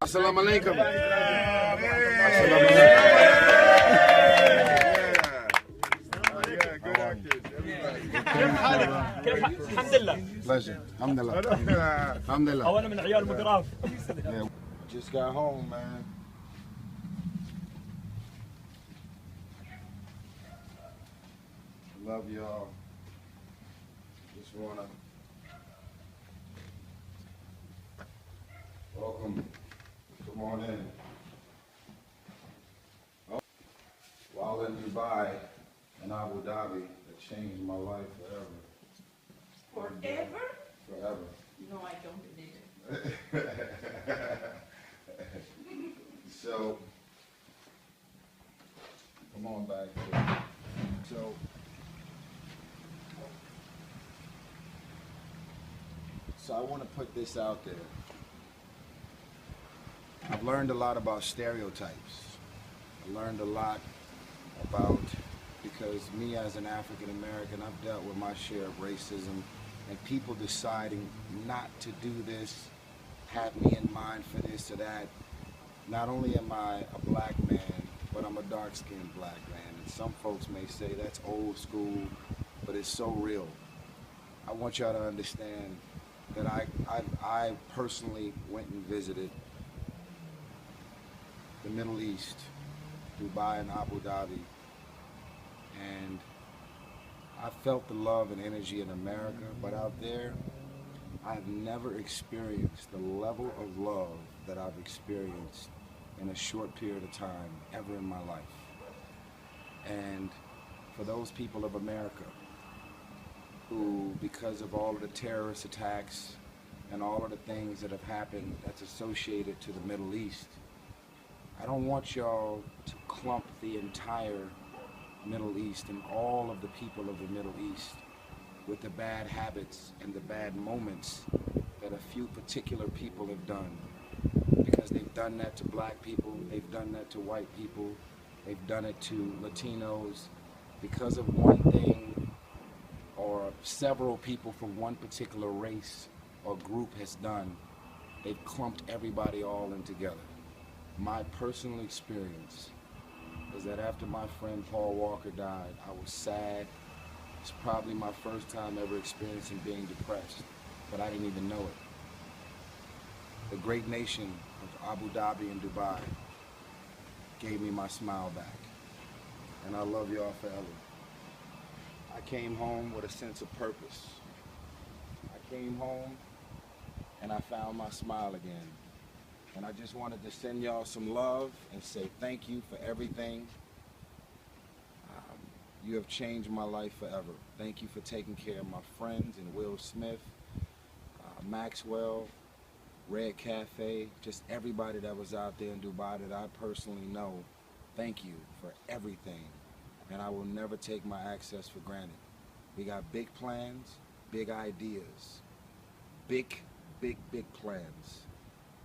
Assalamu alaikum. الحمد لله. Pleasure. Alhamdulillah. Alhamdulillah. أو أنا من عيال مقراف. Just got home, man. Love y'all. Just wanna welcome. Come on in. While in Dubai and Abu Dhabi, it changed my life forever. Forever? Forever. No, I don't believe it. So, come on back here. So I want to put this out there. I've learned a lot about stereotypes. I learned a lot about, because me as an African American, I've dealt with my share of racism and people deciding not to do this, have me in mind for this or that. Not only am I a black man, but I'm a dark-skinned black man. And some folks may say that's old school, but it's so real. I want y'all to understand that I personally went and visited the Middle East, Dubai and Abu Dhabi, and I felt the love and energy in America, but out there, I've never experienced the level of love that I've experienced in a short period of time ever in my life. And for those people of America who, because of all of the terrorist attacks and all of the things that have happened that's associated to the Middle East, I don't want y'all to clump the entire Middle East and all of the people of the Middle East with the bad habits and the bad moments that a few particular people have done. Because they've done that to black people, they've done that to white people, they've done it to Latinos. Because of one thing or several people from one particular race or group has done, they've clumped everybody all in together. My personal experience is that after my friend Paul Walker died, I was sad. It's probably my first time ever experiencing being depressed, but I didn't even know it. The great nation of Abu Dhabi and Dubai gave me my smile back, and I love y'all forever. I came home with a sense of purpose. I came home and I found my smile again. And I just wanted to send y'all some love and say thank you for everything. You have changed my life forever. Thank you for taking care of my friends and Will Smith, Maxwell, Red Cafe, just everybody that was out there in Dubai that I personally know. Thank you for everything. And I will never take my access for granted. We got big plans, big ideas, big plans.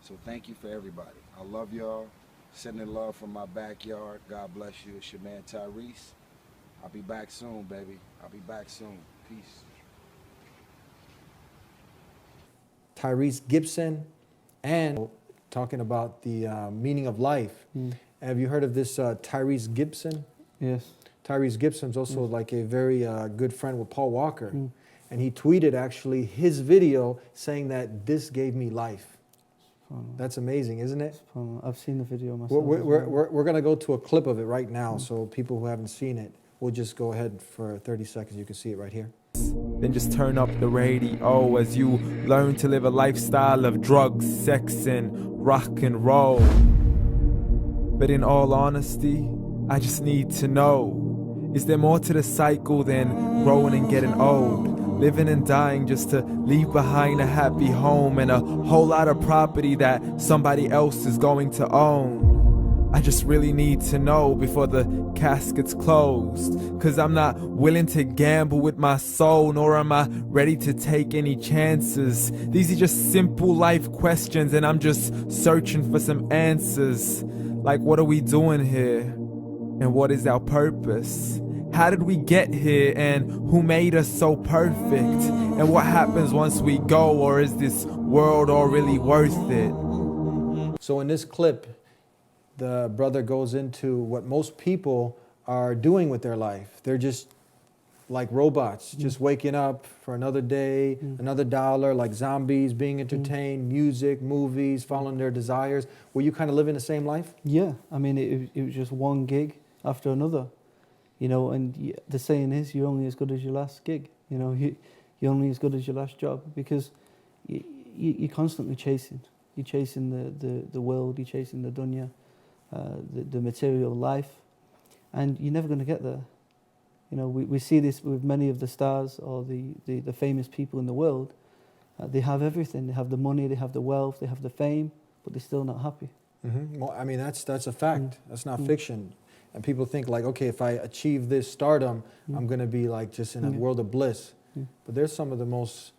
So thank you for everybody. I love y'all. Sending love from my backyard. God bless you. It's your man Tyrese. I'll be back soon, baby. I'll be back soon. Peace. Tyrese Gibson, and talking about the meaning of life. Have you heard of this Tyrese Gibson? Yes. Tyrese Gibson's also like a very good friend with Paul Walker. And he tweeted actually his video saying that this gave me life. That's amazing, isn't it? I've seen the video myself. We're going to go to a clip of it right now, so people who haven't seen it, we'll just go ahead for 30 seconds. You can see it right here. Then just turn up the radio as you learn to live a lifestyle of drugs, sex, and rock and roll. But in all honesty, I just need to know, is there more to the cycle than growing and getting old? Living and dying just to leave behind a happy home and a whole lot of property that somebody else is going to own. I just really need to know before the casket's closed, 'cause I'm not willing to gamble with my soul, nor am I ready to take any chances. These are just simple life questions and I'm just searching for some answers. Like, what are we doing here? And what is our purpose? How did we get here, and who made us so perfect? And what happens once we go, or is this world all really worth it? So in this clip, the brother goes into what most people are doing with their life. They're just like robots, just waking up for another day, another dollar, like zombies, being entertained, music, movies, following their desires. Were you kind of living the same life? Yeah, I mean, it was just one gig after another, you know, and the saying is, you're only as good as your last gig, you know, you're only as good as your last job, because you're constantly chasing. You're chasing the world, you're chasing the dunya, the material life, and you're never going to get there. You know, we see this with many of the stars or the famous people in the world. They have everything. They have the money, they have the wealth, they have the fame, but they're still not happy. Well, I mean, that's a fact. That's not fiction. And people think like, okay, if I achieve this stardom, I'm going to be like just in a world of bliss. But there's some of the most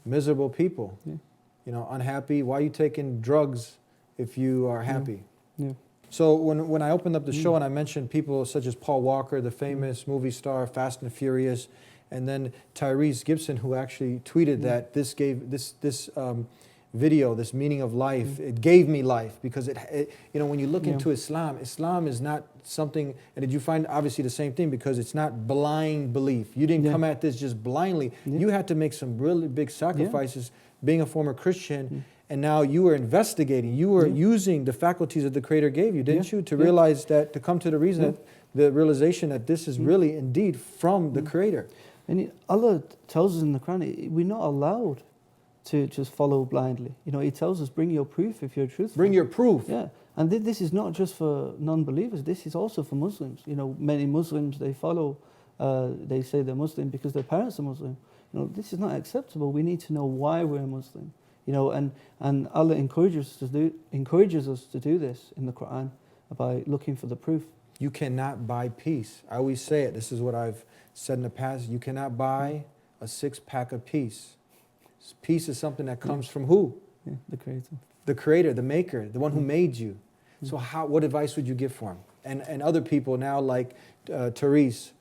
miserable people, you know, unhappy. Why are you taking drugs if you are happy? So when I opened up the show and I mentioned people such as Paul Walker, the famous movie star, Fast and Furious, and then Tyrese Gibson, who actually tweeted that this video, this meaning of life, it gave me life, because it you know, when you look into Islam is not something, and did you find obviously the same thing, because it's not blind belief. You didn't come at this just blindly. You had to make some really big sacrifices, being a former Christian. And now you were investigating, you were using the faculties that the Creator gave you, didn't you? To realize that, to come to the reason, that the realization that this is really indeed from the Creator. And Allah tells us in the Quran, we're not allowed to just follow blindly. You know, He tells us, bring your proof if you're truthful. Bring your proof. Yeah. And this is not just for non-believers, this is also for Muslims. You know, many Muslims, they follow, they say they're Muslim because their parents are Muslim. You know, this is not acceptable. We need to know why we're Muslim. You know, and Allah encourages us to do this in the Quran by looking for the proof. You cannot buy peace. I always say it. This is what I've said in the past. You cannot buy a 6-pack of peace. Peace is something that comes from who? The Creator. The Creator, the Maker, the one who made you. So what advice would you give for him? And other people now, like Tyrese,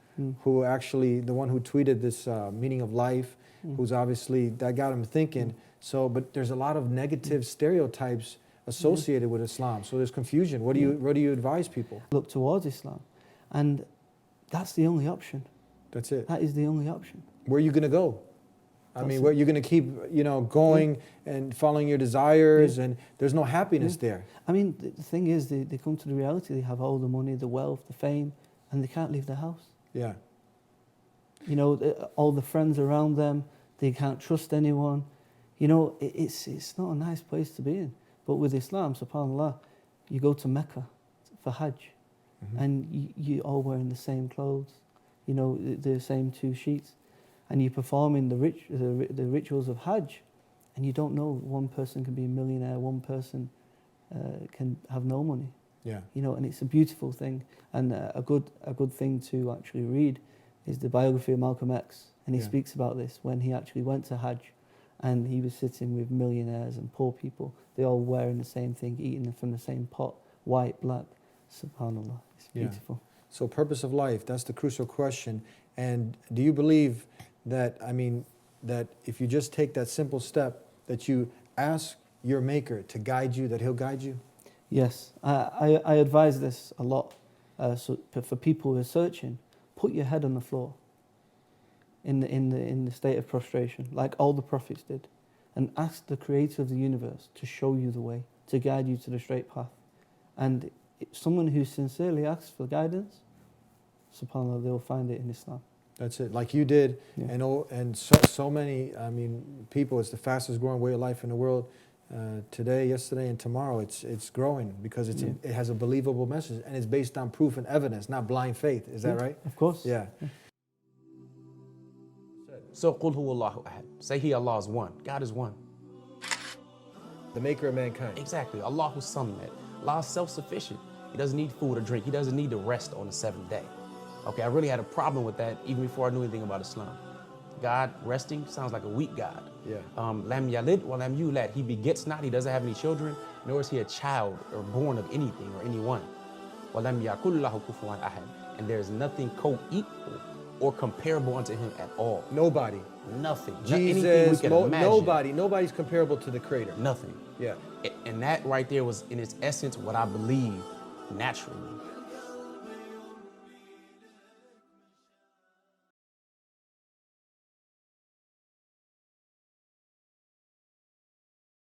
who actually, the one who tweeted this meaning of life, who's obviously, that got him thinking. So, but there's a lot of negative stereotypes associated with Islam. So there's confusion. What do you advise people? Look towards Islam, and that's the only option. That's it. That is the only option. Where are you going to go? I mean, where you're going to keep, you know, going and following your desires, and there's no happiness there. I mean, the thing is, they come to the reality. They have all the money, the wealth, the fame, and they can't leave their house. Yeah. You know, all the friends around them, they can't trust anyone. You know, it's not a nice place to be in. But with Islam, subhanAllah, you go to Mecca for Hajj, and you all wearing the same clothes, you know, the same 2 sheets, and you're performing the rituals of Hajj, and you don't know, one person can be a millionaire, one person can have no money. Yeah. You know, and it's a beautiful thing. And a good thing to actually read is the biography of Malcolm X, and he speaks about this when he actually went to Hajj. And he was sitting with millionaires and poor people. They all wearing the same thing, eating from the same pot, white, black. SubhanAllah, it's beautiful. So purpose of life, that's the crucial question. And do you believe that, I mean, that if you just take that simple step, that you ask your Maker to guide you, that He'll guide you? Yes, I advise this a lot. So for people who are searching, put your head on the floor. In the state of prostration, like all the prophets did, and ask the Creator of the universe to show you the way, to guide you to the straight path. And someone who sincerely asks for guidance, subhanAllah, they'll find it in Islam. That's it, like you did, and so many, I mean, people. It's the fastest growing way of life in the world. Today, yesterday, and tomorrow, it's growing because it has a believable message, and it's based on proof and evidence, not blind faith. Is that right? Of course. Yeah. So, Qul huwa Allahu ahad. Say He, Allah is one. God is one. The Maker of mankind. Exactly. Allahu Samad. Allah is self-sufficient. He doesn't need food or drink. He doesn't need to rest on the 7th day. Okay, I really had a problem with that even before I knew anything about Islam. God resting sounds like a weak God. Yeah. Lam yalid wa lam yulad. He begets not. He doesn't have any children, nor is He a child or born of anything or anyone. Wa lam yakul lahu kufuwan ahad. And there is nothing co-equal or comparable unto him at all. Nobody. Nothing. Anything we Jesus, can imagine. nobody's comparable to the Creator. Nothing. Yeah. And that right there was, in its essence, what I believe naturally.